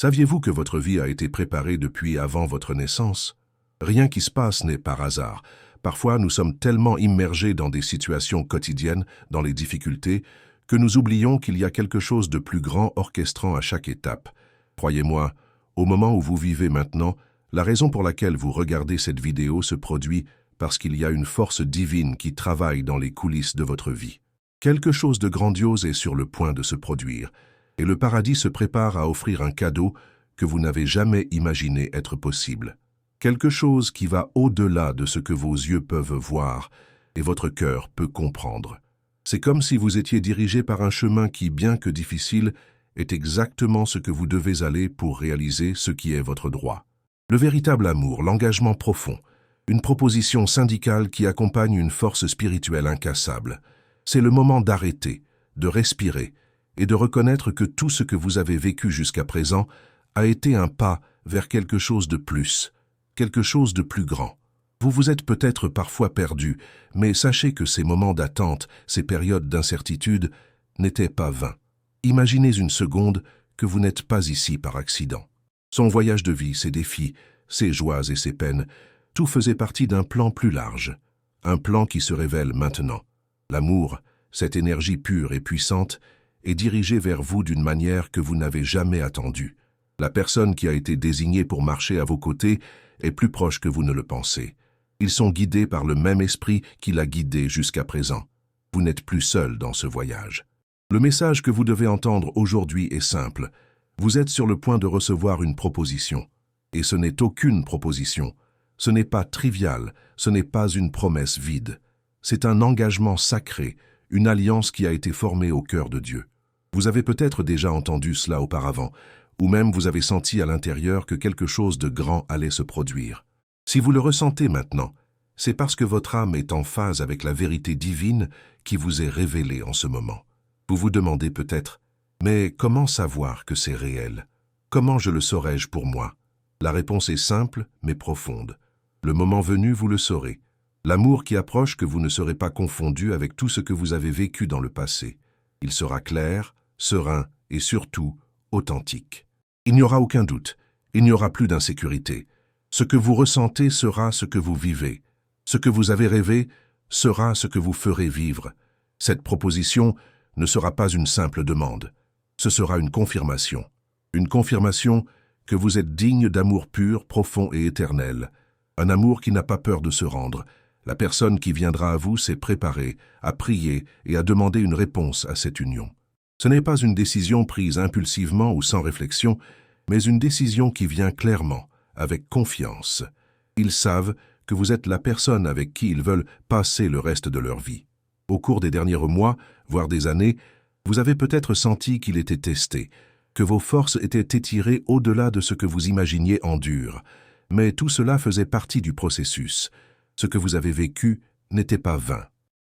Saviez-vous que votre vie a été préparée depuis avant votre naissance? Rien qui se passe n'est par hasard. Parfois, nous sommes tellement immergés dans des situations quotidiennes, dans les difficultés, que nous oublions qu'il y a quelque chose de plus grand orchestrant à chaque étape. Croyez-moi, au moment où vous vivez maintenant, la raison pour laquelle vous regardez cette vidéo se produit parce qu'il y a une force divine qui travaille dans les coulisses de votre vie. Quelque chose de grandiose est sur le point de se produire, et le paradis se prépare à offrir un cadeau que vous n'avez jamais imaginé être possible. Quelque chose qui va au-delà de ce que vos yeux peuvent voir et votre cœur peut comprendre. C'est comme si vous étiez dirigé par un chemin qui, bien que difficile, est exactement ce que vous devez aller pour réaliser ce qui est votre droit. Le véritable amour, l'engagement profond, une proposition syndicale qui accompagne une force spirituelle incassable. C'est le moment d'arrêter, de respirer et de reconnaître que tout ce que vous avez vécu jusqu'à présent a été un pas vers quelque chose de plus, quelque chose de plus grand. Vous vous êtes peut-être parfois perdu, mais sachez que ces moments d'attente, ces périodes d'incertitude, n'étaient pas vains. Imaginez une seconde que vous n'êtes pas ici par accident. Son voyage de vie, ses défis, ses joies et ses peines, tout faisait partie d'un plan plus large, un plan qui se révèle maintenant. L'amour, cette énergie pure et puissante, est dirigée vers vous d'une manière que vous n'avez jamais attendue. La personne qui a été désignée pour marcher à vos côtés est plus proche que vous ne le pensez. Ils sont guidés par le même esprit qui l'a guidé jusqu'à présent. Vous n'êtes plus seul dans ce voyage. Le message que vous devez entendre aujourd'hui est simple. Vous êtes sur le point de recevoir une proposition. Et ce n'est aucune proposition. Ce n'est pas trivial, ce n'est pas une promesse vide. C'est un engagement sacré, une alliance qui a été formée au cœur de Dieu. Vous avez peut-être déjà entendu cela auparavant, ou même vous avez senti à l'intérieur que quelque chose de grand allait se produire. Si vous le ressentez maintenant, c'est parce que votre âme est en phase avec la vérité divine qui vous est révélée en ce moment. Vous vous demandez peut-être, mais comment savoir que c'est réel? Comment je le saurais-je pour moi? La réponse est simple mais profonde. Le moment venu, vous le saurez. L'amour qui approche que vous ne serez pas confondu avec tout ce que vous avez vécu dans le passé. Il sera clair, serein et surtout authentique. Il n'y aura aucun doute, il n'y aura plus d'insécurité. Ce que vous ressentez sera ce que vous vivez. Ce que vous avez rêvé sera ce que vous ferez vivre. Cette proposition ne sera pas une simple demande. Ce sera une confirmation. Une confirmation que vous êtes digne d'amour pur, profond et éternel. Un amour qui n'a pas peur de se rendre. La personne qui viendra à vous s'est préparée, à prier et à demander une réponse à cette union. Ce n'est pas une décision prise impulsivement ou sans réflexion, mais une décision qui vient clairement, avec confiance. Ils savent que vous êtes la personne avec qui ils veulent passer le reste de leur vie. Au cours des derniers mois, voire des années, vous avez peut-être senti qu'il était testé, que vos forces étaient étirées au-delà de ce que vous imaginiez en dur. Mais tout cela faisait partie du processus. Ce que vous avez vécu n'était pas vain.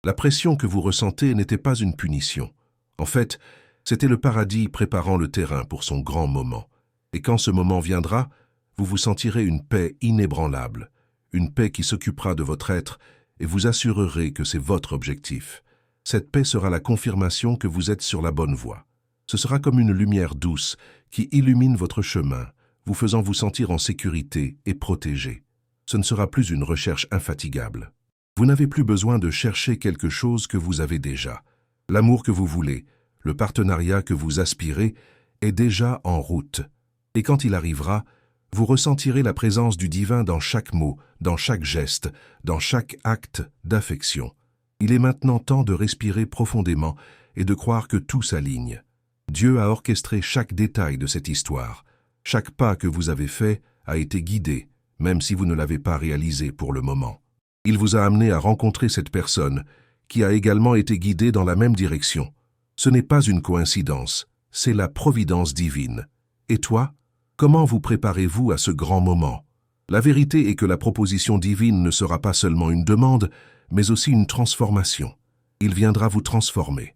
La pression que vous ressentez n'était pas une punition. En fait, c'était le paradis préparant le terrain pour son grand moment. Et quand ce moment viendra, vous vous sentirez une paix inébranlable, une paix qui s'occupera de votre être et vous assurerez que c'est votre objectif. Cette paix sera la confirmation que vous êtes sur la bonne voie. Ce sera comme une lumière douce qui illumine votre chemin, vous faisant vous sentir en sécurité et protégé. Ce ne sera plus une recherche infatigable. Vous n'avez plus besoin de chercher quelque chose que vous avez déjà. L'amour que vous voulez, le partenariat que vous aspirez, est déjà en route. Et quand il arrivera, vous ressentirez la présence du divin dans chaque mot, dans chaque geste, dans chaque acte d'affection. Il est maintenant temps de respirer profondément et de croire que tout s'aligne. Dieu a orchestré chaque détail de cette histoire. Chaque pas que vous avez fait a été guidé, même si vous ne l'avez pas réalisé pour le moment. Il vous a amené à rencontrer cette personne, qui a également été guidée dans la même direction. Ce n'est pas une coïncidence, c'est la providence divine. Et toi, comment vous préparez-vous à ce grand moment? La vérité est que la proposition divine ne sera pas seulement une demande, mais aussi une transformation. Il viendra vous transformer,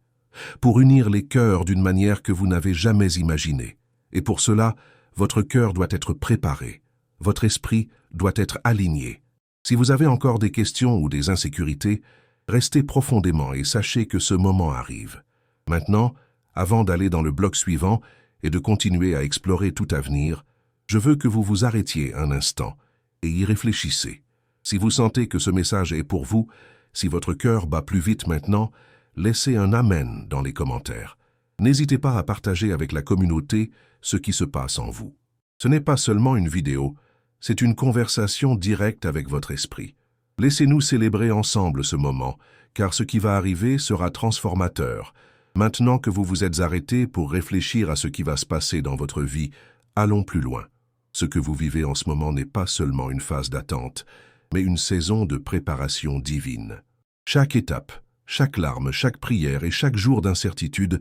pour unir les cœurs d'une manière que vous n'avez jamais imaginée. Et pour cela, votre cœur doit être préparé, votre esprit doit être aligné. Si vous avez encore des questions ou des insécurités, restez profondément et sachez que ce moment arrive. Maintenant, avant d'aller dans le bloc suivant, et de continuer à explorer tout avenir, je veux que vous vous arrêtiez un instant et y réfléchissez. Si vous sentez que ce message est pour vous, si votre cœur bat plus vite maintenant, laissez un Amen dans les commentaires. N'hésitez pas à partager avec la communauté ce qui se passe en vous. Ce n'est pas seulement une vidéo, c'est une conversation directe avec votre esprit. Laissez-nous célébrer ensemble ce moment, car ce qui va arriver sera transformateur. Maintenant que vous vous êtes arrêté pour réfléchir à ce qui va se passer dans votre vie, allons plus loin. Ce que vous vivez en ce moment n'est pas seulement une phase d'attente, mais une saison de préparation divine. Chaque étape, chaque larme, chaque prière et chaque jour d'incertitude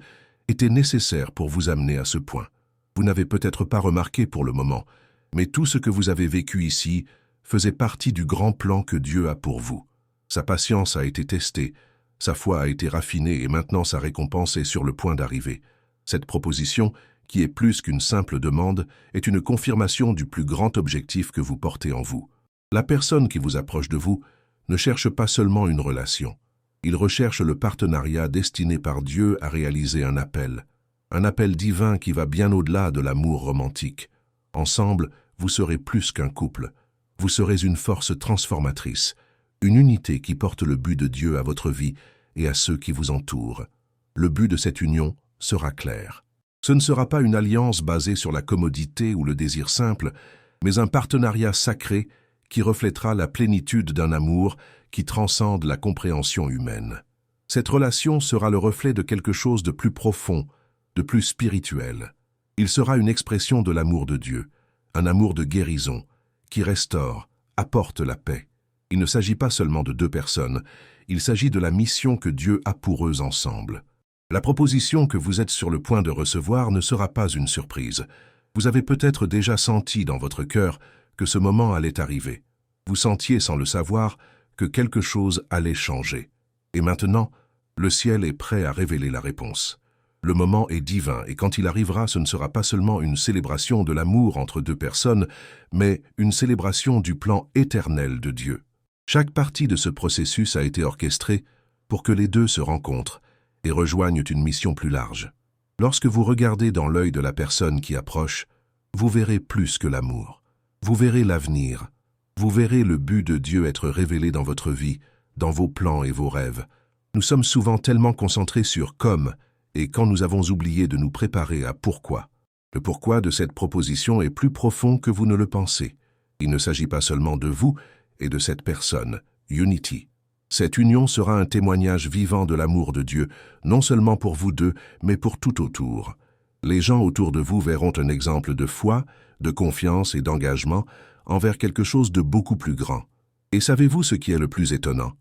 était nécessaire pour vous amener à ce point. Vous n'avez peut-être pas remarqué pour le moment, mais tout ce que vous avez vécu ici faisait partie du grand plan que Dieu a pour vous. Sa patience a été testée, sa foi a été raffinée et maintenant sa récompense est sur le point d'arriver. Cette proposition, qui est plus qu'une simple demande, est une confirmation du plus grand objectif que vous portez en vous. La personne qui vous approche de vous ne cherche pas seulement une relation. Il recherche le partenariat destiné par Dieu à réaliser un appel divin qui va bien au-delà de l'amour romantique. Ensemble, vous serez plus qu'un couple. Vous serez une force transformatrice, une unité qui porte le but de Dieu à votre vie et à ceux qui vous entourent. Le but de cette union sera clair. Ce ne sera pas une alliance basée sur la commodité ou le désir simple, mais un partenariat sacré qui reflètera la plénitude d'un amour qui transcende la compréhension humaine. Cette relation sera le reflet de quelque chose de plus profond, de plus spirituel. Il sera une expression de l'amour de Dieu, un amour de guérison, qui restaure, apporte la paix. Il ne s'agit pas seulement de deux personnes, il s'agit de la mission que Dieu a pour eux ensemble. La proposition que vous êtes sur le point de recevoir ne sera pas une surprise. Vous avez peut-être déjà senti dans votre cœur que ce moment allait arriver. Vous sentiez sans le savoir que quelque chose allait changer. Et maintenant, le ciel est prêt à révéler la réponse. Le moment est divin et quand il arrivera, ce ne sera pas seulement une célébration de l'amour entre deux personnes, mais une célébration du plan éternel de Dieu. Chaque partie de ce processus a été orchestrée pour que les deux se rencontrent et rejoignent une mission plus large. Lorsque vous regardez dans l'œil de la personne qui approche, vous verrez plus que l'amour. Vous verrez l'avenir. Vous verrez le but de Dieu être révélé dans votre vie, dans vos plans et vos rêves. Nous sommes souvent tellement concentrés sur « comme » et quand nous avons oublié de nous préparer à « pourquoi ». Le pourquoi de cette proposition est plus profond que vous ne le pensez. Il ne s'agit pas seulement de vous et de cette personne, Unity. Cette union sera un témoignage vivant de l'amour de Dieu, non seulement pour vous deux, mais pour tout autour. Les gens autour de vous verront un exemple de foi, de confiance et d'engagement envers quelque chose de beaucoup plus grand. Et savez-vous ce qui est le plus étonnant?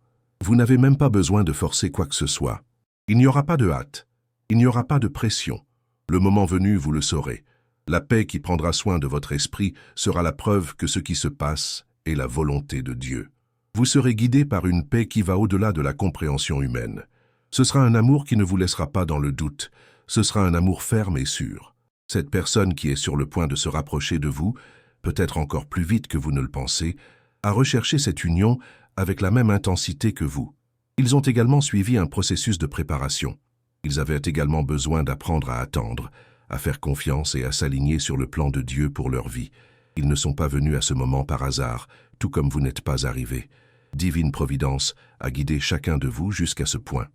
Vous n'avez même pas besoin de forcer quoi que ce soit. Il n'y aura pas de hâte. Il n'y aura pas de pression. Le moment venu, vous le saurez. La paix qui prendra soin de votre esprit sera la preuve que ce qui se passe est la volonté de Dieu. Vous serez guidé par une paix qui va au-delà de la compréhension humaine. Ce sera un amour qui ne vous laissera pas dans le doute. Ce sera un amour ferme et sûr. Cette personne qui est sur le point de se rapprocher de vous, peut-être encore plus vite que vous ne le pensez, a recherché cette union avec la même intensité que vous. Ils ont également suivi un processus de préparation. Ils avaient également besoin d'apprendre à attendre, à faire confiance et à s'aligner sur le plan de Dieu pour leur vie. Ils ne sont pas venus à ce moment par hasard, tout comme vous n'êtes pas arrivés. Divine Providence a guidé chacun de vous jusqu'à ce point.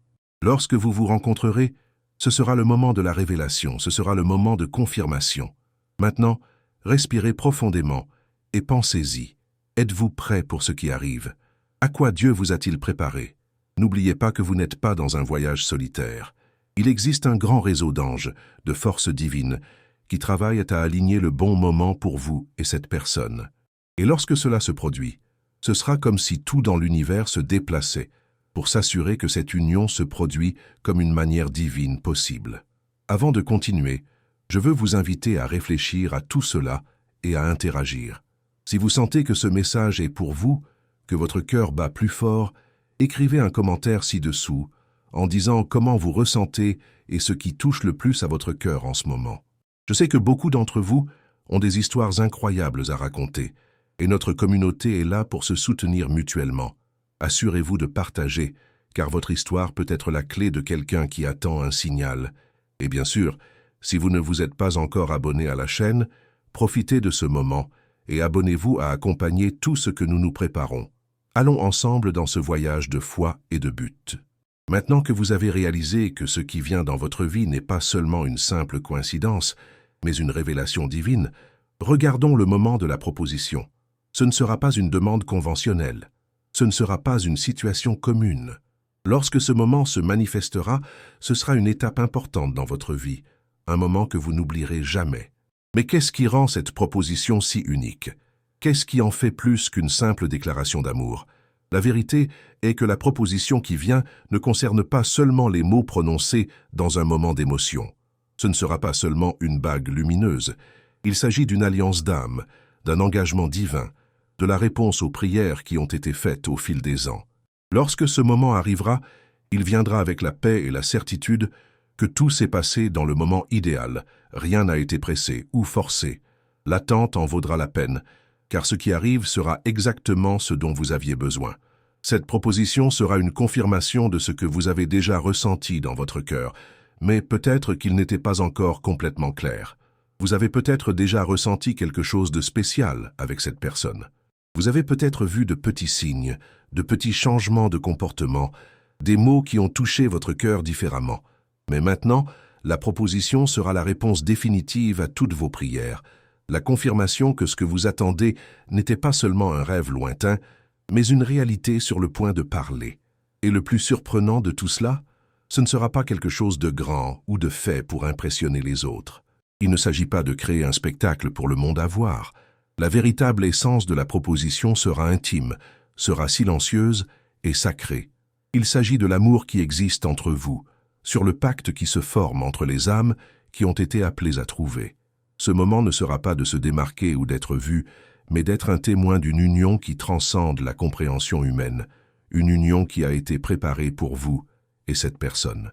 Lorsque vous vous rencontrerez, ce sera le moment de la révélation, ce sera le moment de confirmation. Maintenant, respirez profondément et pensez-y. Êtes-vous prêt pour ce qui arrive? À quoi Dieu vous a-t-il préparé? N'oubliez pas que vous n'êtes pas dans un voyage solitaire. Il existe un grand réseau d'anges, de forces divines, qui travaillent à aligner le bon moment pour vous et cette personne. Et lorsque cela se produit, ce sera comme si tout dans l'univers se déplaçait pour s'assurer que cette union se produit comme une manière divine possible. Avant de continuer, je veux vous inviter à réfléchir à tout cela et à interagir. Si vous sentez que ce message est pour vous, que votre cœur bat plus fort, écrivez un commentaire ci-dessous en disant comment vous ressentez et ce qui touche le plus à votre cœur en ce moment. Je sais que beaucoup d'entre vous ont des histoires incroyables à raconter et notre communauté est là pour se soutenir mutuellement. Assurez-vous de partager, car votre histoire peut être la clé de quelqu'un qui attend un signal. Et bien sûr, Si vous ne vous êtes pas encore abonné à la chaîne, profitez de ce moment et abonnez-vous à accompagner tout ce que nous nous préparons. Allons ensemble dans ce voyage de foi et de but. Maintenant que vous avez réalisé que ce qui vient dans votre vie n'est pas seulement une simple coïncidence, mais une révélation divine, regardons le moment de la proposition. Ce ne sera pas une demande conventionnelle. Ce ne sera pas une situation commune. Lorsque ce moment se manifestera, ce sera une étape importante dans votre vie, un moment que vous n'oublierez jamais. Mais qu'est-ce qui rend cette proposition si unique? Qu'est-ce qui en fait plus qu'une simple déclaration d'amour? La vérité est que la proposition qui vient ne concerne pas seulement les mots prononcés dans un moment d'émotion. Ce ne sera pas seulement une bague lumineuse. Il s'agit d'une alliance d'âme, d'un engagement divin, de la réponse aux prières qui ont été faites au fil des ans. Lorsque ce moment arrivera, il viendra avec la paix et la certitude que tout s'est passé dans le moment idéal, rien n'a été pressé ou forcé. L'attente en vaudra la peine, car ce qui arrive sera exactement ce dont vous aviez besoin. Cette proposition sera une confirmation de ce que vous avez déjà ressenti dans votre cœur, mais peut-être qu'il n'était pas encore complètement clair. Vous avez peut-être déjà ressenti quelque chose de spécial avec cette personne. Vous avez peut-être vu de petits signes, de petits changements de comportement, des mots qui ont touché votre cœur différemment. Mais maintenant, la proposition sera la réponse définitive à toutes vos prières, la confirmation que ce que vous attendez n'était pas seulement un rêve lointain, mais une réalité sur le point de parler. Et le plus surprenant de tout cela, ce ne sera pas quelque chose de grand ou de fait pour impressionner les autres. Il ne s'agit pas de créer un spectacle pour le monde à voir. La véritable essence de la proposition sera intime, sera silencieuse et sacrée. Il s'agit de l'amour qui existe entre vous, sur le pacte qui se forme entre les âmes qui ont été appelées à trouver. Ce moment ne sera pas de se démarquer ou d'être vu, mais d'être un témoin d'une union qui transcende la compréhension humaine, une union qui a été préparée pour vous et cette personne.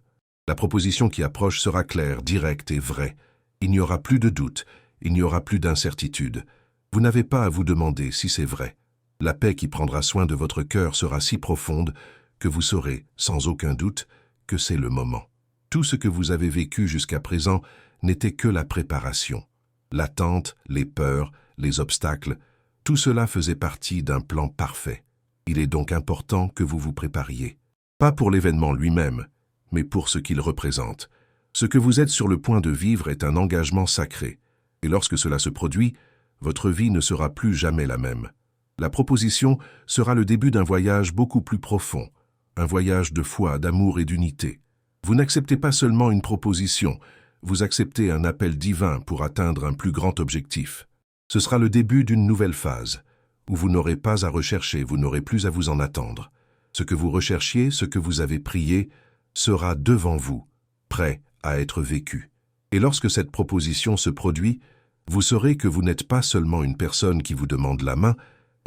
La proposition qui approche sera claire, directe et vraie. Il n'y aura plus de doute, il n'y aura plus d'incertitude. Vous n'avez pas à vous demander si c'est vrai. La paix qui prendra soin de votre cœur sera si profonde que vous saurez, sans aucun doute, que c'est le moment. Tout ce que vous avez vécu jusqu'à présent n'était que la préparation. L'attente, les peurs, les obstacles, tout cela faisait partie d'un plan parfait. Il est donc important que vous vous prépariez. Pas pour l'événement lui-même, mais pour ce qu'il représente. Ce que vous êtes sur le point de vivre est un engagement sacré. Et lorsque cela se produit, votre vie ne sera plus jamais la même. La proposition sera le début d'un voyage beaucoup plus profond, un voyage de foi, d'amour et d'unité. Vous n'acceptez pas seulement une proposition, vous acceptez un appel divin pour atteindre un plus grand objectif. Ce sera le début d'une nouvelle phase, où vous n'aurez pas à rechercher, vous n'aurez plus à vous en attendre. Ce que vous recherchiez, ce que vous avez prié, sera devant vous, prêt à être vécu. Et lorsque cette proposition se produit, vous saurez que vous n'êtes pas seulement une personne qui vous demande la main,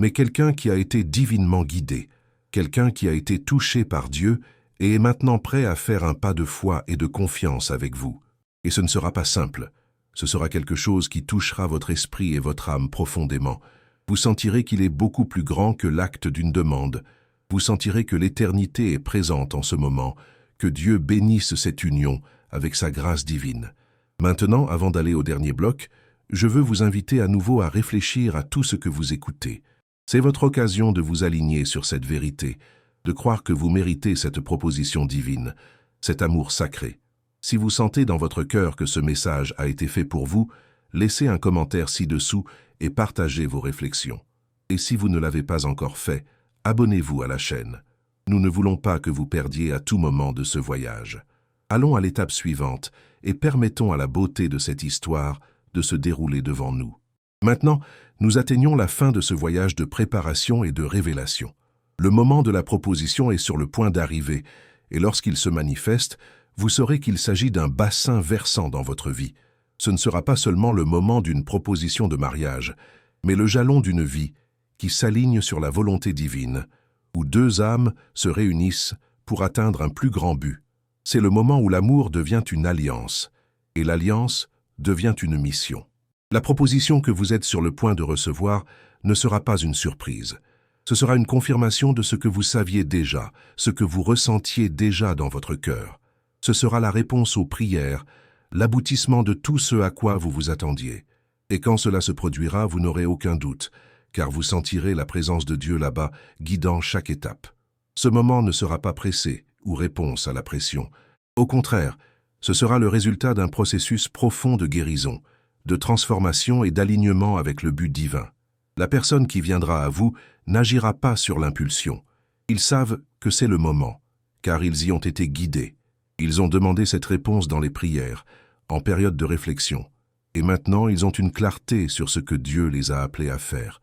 mais quelqu'un qui a été divinement guidé, quelqu'un qui a été touché par Dieu et est maintenant prêt à faire un pas de foi et de confiance avec vous. Et ce ne sera pas simple. Ce sera quelque chose qui touchera votre esprit et votre âme profondément. Vous sentirez qu'il est beaucoup plus grand que l'acte d'une demande. Vous sentirez que l'éternité est présente en ce moment, que Dieu bénisse cette union avec sa grâce divine. Maintenant, avant d'aller au dernier bloc, je veux vous inviter à nouveau à réfléchir à tout ce que vous écoutez. C'est votre occasion de vous aligner sur cette vérité, de croire que vous méritez cette proposition divine, cet amour sacré. Si vous sentez dans votre cœur que ce message a été fait pour vous, laissez un commentaire ci-dessous et partagez vos réflexions. Et si vous ne l'avez pas encore fait, abonnez-vous à la chaîne. Nous ne voulons pas que vous perdiez à tout moment de ce voyage. Allons à l'étape suivante et permettons à la beauté de cette histoire de se dérouler devant nous. Maintenant, nous atteignons la fin de ce voyage de préparation et de révélation. Le moment de la proposition est sur le point d'arriver, et lorsqu'il se manifeste, vous saurez qu'il s'agit d'un bassin versant dans votre vie. Ce ne sera pas seulement le moment d'une proposition de mariage, mais le jalon d'une vie qui s'aligne sur la volonté divine, où deux âmes se réunissent pour atteindre un plus grand but. C'est le moment où l'amour devient une alliance, et l'alliance devient une mission. La proposition que vous êtes sur le point de recevoir ne sera pas une surprise. Ce sera une confirmation de ce que vous saviez déjà, ce que vous ressentiez déjà dans votre cœur. Ce sera la réponse aux prières, l'aboutissement de tout ce à quoi vous vous attendiez. Et quand cela se produira, vous n'aurez aucun doute, car vous sentirez la présence de Dieu là-bas, guidant chaque étape. Ce moment ne sera pas pressé ou réponse à la pression. Au contraire, ce sera le résultat d'un processus profond de guérison, de transformation et d'alignement avec le but divin. La personne qui viendra à vous n'agira pas sur l'impulsion. Ils savent que c'est le moment, car ils y ont été guidés. Ils ont demandé cette réponse dans les prières, en période de réflexion. Et maintenant, ils ont une clarté sur ce que Dieu les a appelés à faire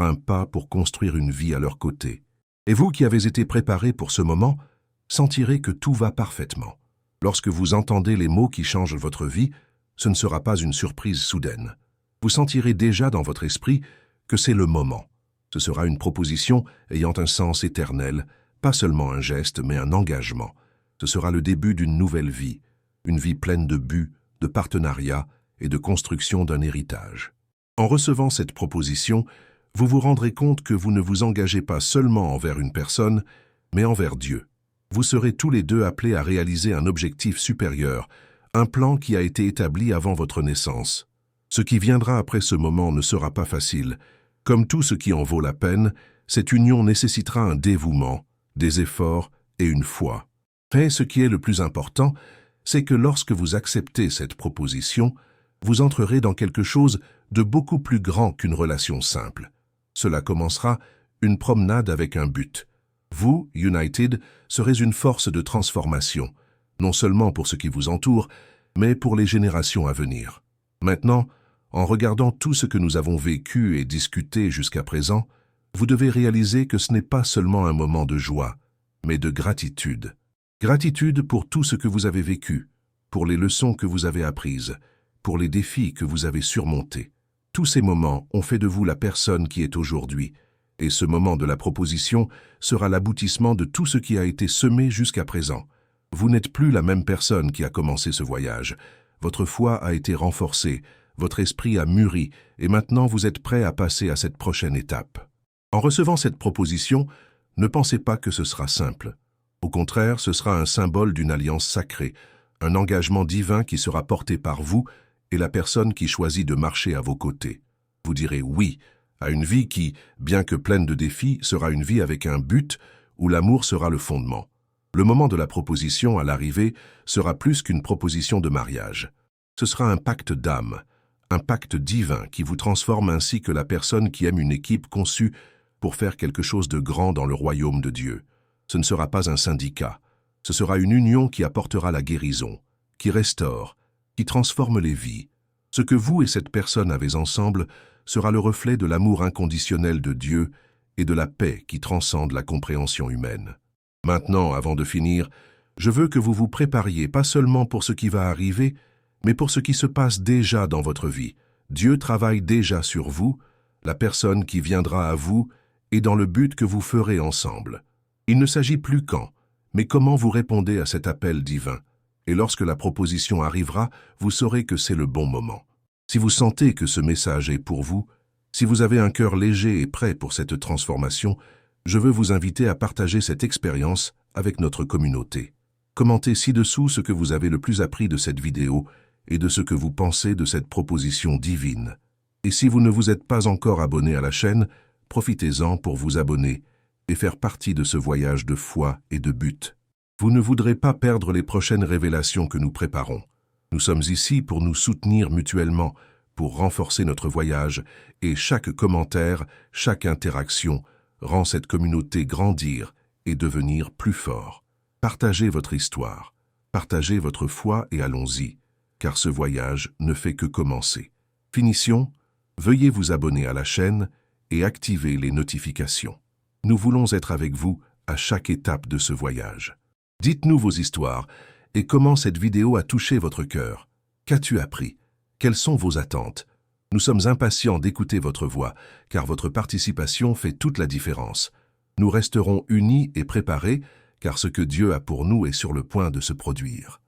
un pas pour construire une vie à leur côté. Et vous qui avez été préparés pour ce moment, sentirez que tout va parfaitement. Lorsque vous entendez les mots qui changent votre vie, ce ne sera pas une surprise soudaine. Vous sentirez déjà dans votre esprit que c'est le moment. Ce sera une proposition ayant un sens éternel, pas seulement un geste, mais un engagement. Ce sera le début d'une nouvelle vie, une vie pleine de buts, de partenariats et de construction d'un héritage. En recevant cette proposition, vous vous rendrez compte que vous ne vous engagez pas seulement envers une personne, mais envers Dieu. Vous serez tous les deux appelés à réaliser un objectif supérieur, un plan qui a été établi avant votre naissance. Ce qui viendra après ce moment ne sera pas facile. Comme tout ce qui en vaut la peine, cette union nécessitera un dévouement, des efforts et une foi. Mais ce qui est le plus important, c'est que lorsque vous acceptez cette proposition, vous entrerez dans quelque chose de beaucoup plus grand qu'une relation simple. Cela commencera une promenade avec un but. Vous, United, serez une force de transformation, non seulement pour ce qui vous entoure, mais pour les générations à venir. Maintenant, en regardant tout ce que nous avons vécu et discuté jusqu'à présent, vous devez réaliser que ce n'est pas seulement un moment de joie, mais de gratitude. Gratitude pour tout ce que vous avez vécu, pour les leçons que vous avez apprises, pour les défis que vous avez surmontés. Tous ces moments ont fait de vous la personne qui est aujourd'hui, et ce moment de la proposition sera l'aboutissement de tout ce qui a été semé jusqu'à présent. Vous n'êtes plus la même personne qui a commencé ce voyage. Votre foi a été renforcée, votre esprit a mûri, et maintenant vous êtes prêt à passer à cette prochaine étape. En recevant cette proposition, ne pensez pas que ce sera simple. Au contraire, ce sera un symbole d'une alliance sacrée, un engagement divin qui sera porté par vous et la personne qui choisit de marcher à vos côtés. Vous direz oui à une vie qui, bien que pleine de défis, sera une vie avec un but où l'amour sera le fondement. Le moment de la proposition à l'arrivée sera plus qu'une proposition de mariage. Ce sera un pacte d'âme, un pacte divin qui vous transforme ainsi que la personne qui aime une équipe conçue pour faire quelque chose de grand dans le royaume de Dieu. Ce ne sera pas un syndicat, ce sera une union qui apportera la guérison, qui restaure, qui transforme les vies. Ce que vous et cette personne avez ensemble sera le reflet de l'amour inconditionnel de Dieu et de la paix qui transcende la compréhension humaine. Maintenant, avant de finir, je veux que vous vous prépariez pas seulement pour ce qui va arriver, mais pour ce qui se passe déjà dans votre vie. Dieu travaille déjà sur vous, la personne qui viendra à vous, et dans le but que vous ferez ensemble. Il ne s'agit plus quand, mais comment vous répondez à cet appel divin. Et lorsque la proposition arrivera, vous saurez que c'est le bon moment. Si vous sentez que ce message est pour vous, si vous avez un cœur léger et prêt pour cette transformation, je veux vous inviter à partager cette expérience avec notre communauté. Commentez ci-dessous ce que vous avez le plus appris de cette vidéo et de ce que vous pensez de cette proposition divine. Et si vous ne vous êtes pas encore abonné à la chaîne, profitez-en pour vous abonner et faire partie de ce voyage de foi et de but. Vous ne voudrez pas perdre les prochaines révélations que nous préparons. Nous sommes ici pour nous soutenir mutuellement, pour renforcer notre voyage, et chaque commentaire, chaque interaction rend cette communauté grandir et devenir plus fort. Partagez votre histoire, partagez votre foi et allons-y, car ce voyage ne fait que commencer. Finition, veuillez vous abonner à la chaîne et activer les notifications. Nous voulons être avec vous à chaque étape de ce voyage. Dites-nous vos histoires et comment cette vidéo a touché votre cœur. Qu'as-tu appris? Quelles sont vos attentes? Nous sommes impatients d'écouter votre voix, car votre participation fait toute la différence. Nous resterons unis et préparés, car ce que Dieu a pour nous est sur le point de se produire.